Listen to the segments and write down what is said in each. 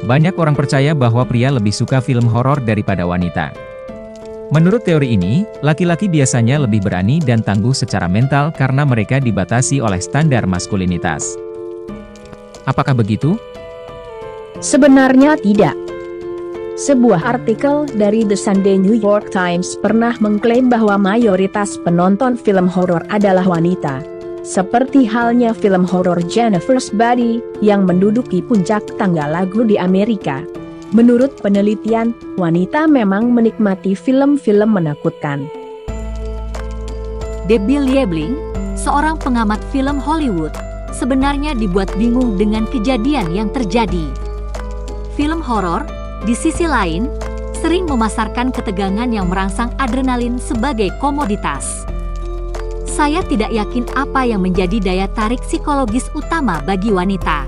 Banyak orang percaya bahwa pria lebih suka film horor daripada wanita. Menurut teori ini, laki-laki biasanya lebih berani dan tangguh secara mental karena mereka dibatasi oleh standar maskulinitas. Apakah begitu? Sebenarnya tidak. Sebuah artikel dari The Sunday New York Times pernah mengklaim bahwa mayoritas penonton film horor adalah wanita. Seperti halnya film horor Jennifer's Body, yang menduduki puncak tangga lagu di Amerika. Menurut penelitian, wanita memang menikmati film-film menakutkan. Debbie Liebling, seorang pengamat film Hollywood, sebenarnya dibuat bingung dengan kejadian yang terjadi. Film horor, di sisi lain, sering memasarkan ketegangan yang merangsang adrenalin sebagai komoditas. Saya tidak yakin apa yang menjadi daya tarik psikologis utama bagi wanita.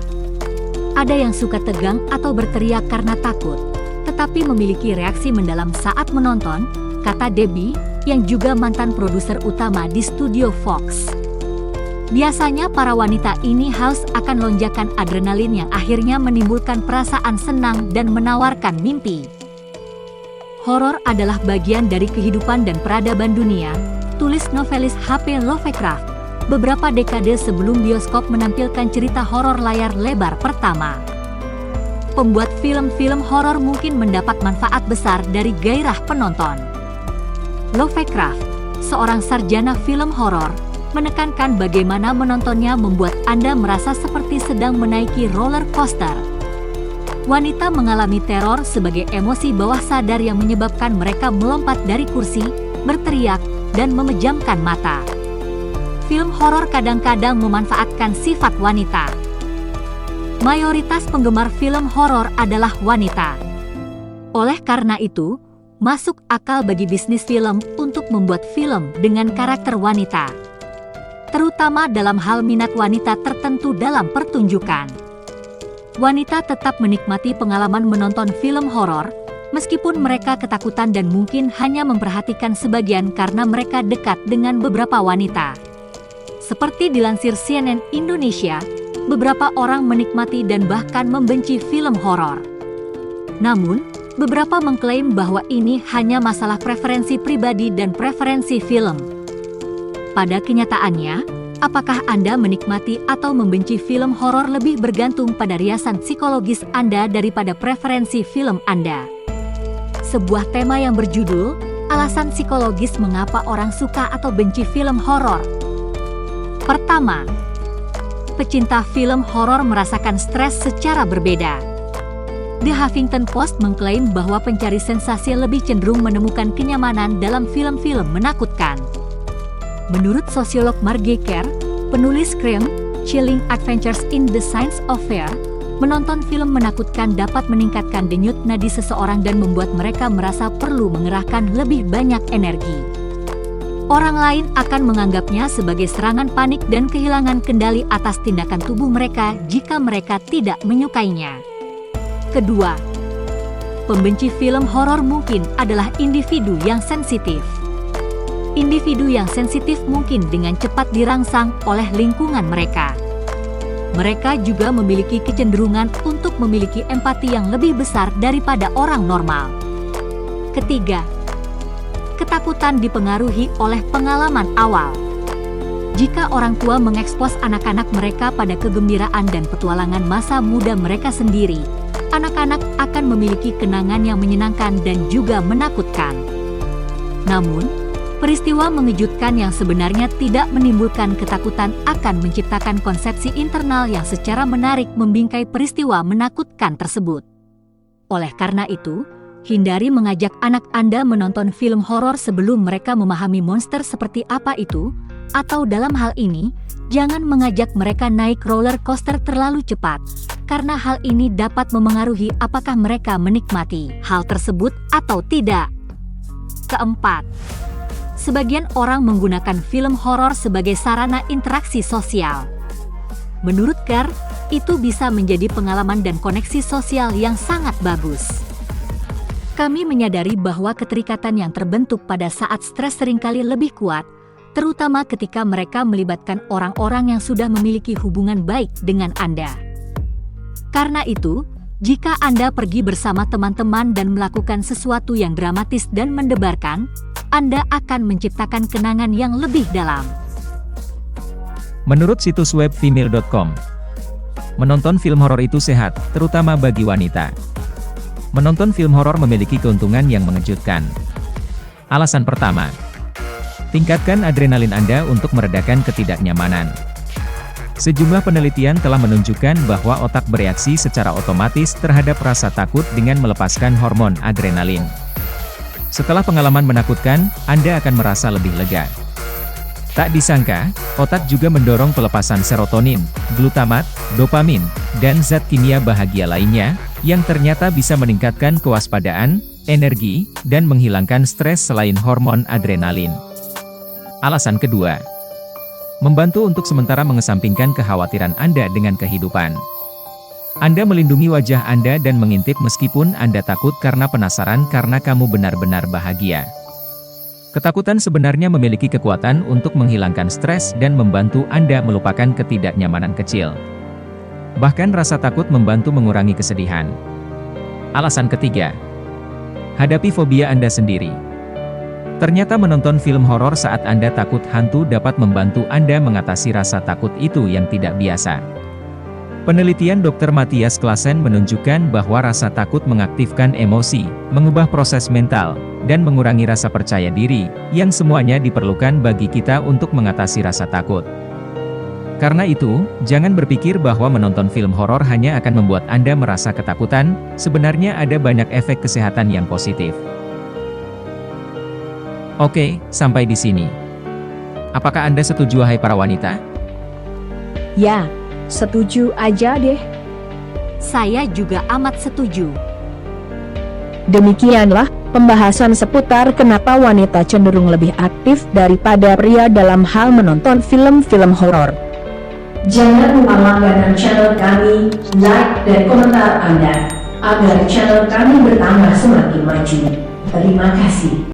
Ada yang suka tegang atau berteriak karena takut, tetapi memiliki reaksi mendalam saat menonton, kata Debbie, yang juga mantan produser utama di studio Fox. Biasanya para wanita ini haus akan lonjakan adrenalin yang akhirnya menimbulkan perasaan senang dan menawarkan mimpi. Horor adalah bagian dari kehidupan dan peradaban dunia, tulis novelis H.P. Lovecraft, beberapa dekade sebelum bioskop menampilkan cerita horor layar lebar pertama. Pembuat film-film horor mungkin mendapat manfaat besar dari gairah penonton. Lovecraft, seorang sarjana film horor, menekankan bagaimana menontonnya membuat Anda merasa seperti sedang menaiki roller coaster. Wanita mengalami teror sebagai emosi bawah sadar yang menyebabkan mereka melompat dari kursi, berteriak, dan memejamkan mata. Film horor kadang-kadang memanfaatkan sifat wanita. Mayoritas penggemar film horor adalah wanita. Oleh karena itu, masuk akal bagi bisnis film untuk membuat film dengan karakter wanita, terutama dalam hal minat wanita tertentu dalam pertunjukan. Wanita tetap menikmati pengalaman menonton film horor, meskipun mereka ketakutan dan mungkin hanya memperhatikan sebagian karena mereka dekat dengan beberapa wanita. Seperti dilansir CNN Indonesia, beberapa orang menikmati dan bahkan membenci film horor. Namun, beberapa mengklaim bahwa ini hanya masalah preferensi pribadi dan preferensi film. Pada kenyataannya, apakah Anda menikmati atau membenci film horor lebih bergantung pada riasan psikologis Anda daripada preferensi film Anda. Sebuah tema yang berjudul, Alasan Psikologis Mengapa Orang Suka atau Benci Film Horor. Pertama, pecinta film horor merasakan stres secara berbeda. The Huffington Post mengklaim bahwa pencari sensasi lebih cenderung menemukan kenyamanan dalam film-film menakutkan. Menurut sosiolog Marge Kerr, penulis Scream, Chilling Adventures in the Science of Fear, menonton film menakutkan dapat meningkatkan denyut nadi seseorang dan membuat mereka merasa perlu mengerahkan lebih banyak energi. Orang lain akan menganggapnya sebagai serangan panik dan kehilangan kendali atas tindakan tubuh mereka jika mereka tidak menyukainya. Kedua, pembenci film horor mungkin adalah individu yang sensitif. Individu yang sensitif mungkin dengan cepat dirangsang oleh lingkungan mereka. Mereka juga memiliki kecenderungan untuk memiliki empati yang lebih besar daripada orang normal. Ketiga, ketakutan dipengaruhi oleh pengalaman awal. Jika orang tua mengekspos anak-anak mereka pada kegembiraan dan petualangan masa muda mereka sendiri, anak-anak akan memiliki kenangan yang menyenangkan dan juga menakutkan. Namun, peristiwa mengejutkan yang sebenarnya tidak menimbulkan ketakutan akan menciptakan konsepsi internal yang secara menarik membingkai peristiwa menakutkan tersebut. Oleh karena itu, hindari mengajak anak Anda menonton film horor sebelum mereka memahami monster seperti apa itu, atau dalam hal ini, jangan mengajak mereka naik roller coaster terlalu cepat, karena hal ini dapat memengaruhi apakah mereka menikmati hal tersebut atau tidak. Keempat, sebagian orang menggunakan film horor sebagai sarana interaksi sosial. Menurut Kerr, itu bisa menjadi pengalaman dan koneksi sosial yang sangat bagus. Kami menyadari bahwa keterikatan yang terbentuk pada saat stres seringkali lebih kuat, terutama ketika mereka melibatkan orang-orang yang sudah memiliki hubungan baik dengan Anda. Karena itu, Jika Anda pergi bersama teman-teman dan melakukan sesuatu yang dramatis dan mendebarkan, Anda akan menciptakan kenangan yang lebih dalam. Menurut situs web female.com, menonton film horor itu sehat, terutama bagi wanita. Menonton film horor memiliki keuntungan yang mengejutkan. Alasan pertama, tingkatkan adrenalin Anda untuk meredakan ketidaknyamanan. Sejumlah penelitian telah menunjukkan bahwa otak bereaksi secara otomatis terhadap rasa takut dengan melepaskan hormon adrenalin. Setelah pengalaman menakutkan, Anda akan merasa lebih lega. Tak disangka, otak juga mendorong pelepasan serotonin, glutamat, dopamin, dan zat kimia bahagia lainnya, yang ternyata bisa meningkatkan kewaspadaan, energi, dan menghilangkan stres selain hormon adrenalin. Alasan kedua, membantu untuk sementara mengesampingkan kekhawatiran Anda dengan kehidupan. Anda melindungi wajah Anda dan mengintip meskipun Anda takut karena penasaran karena kamu benar-benar bahagia. Ketakutan sebenarnya memiliki kekuatan untuk menghilangkan stres dan membantu Anda melupakan ketidaknyamanan kecil. Bahkan rasa takut membantu mengurangi kesedihan. Alasan ketiga, hadapi fobia Anda sendiri. Ternyata menonton film horor saat Anda takut hantu dapat membantu Anda mengatasi rasa takut itu yang tidak biasa. Penelitian Dr. Matthias Klassen menunjukkan bahwa rasa takut mengaktifkan emosi, mengubah proses mental, dan mengurangi rasa percaya diri, yang semuanya diperlukan bagi kita untuk mengatasi rasa takut. Karena itu, jangan berpikir bahwa menonton film horor hanya akan membuat Anda merasa ketakutan, sebenarnya ada banyak efek kesehatan yang positif. Oke, sampai di sini. Apakah Anda setuju, wahai para wanita? Ya, setuju aja deh. Saya juga amat setuju. Demikianlah pembahasan seputar kenapa wanita cenderung lebih aktif daripada pria dalam hal menonton film-film horor. Jangan lupa langganan channel kami, like dan komentar Anda, agar channel kami bertambah semakin maju. Terima kasih.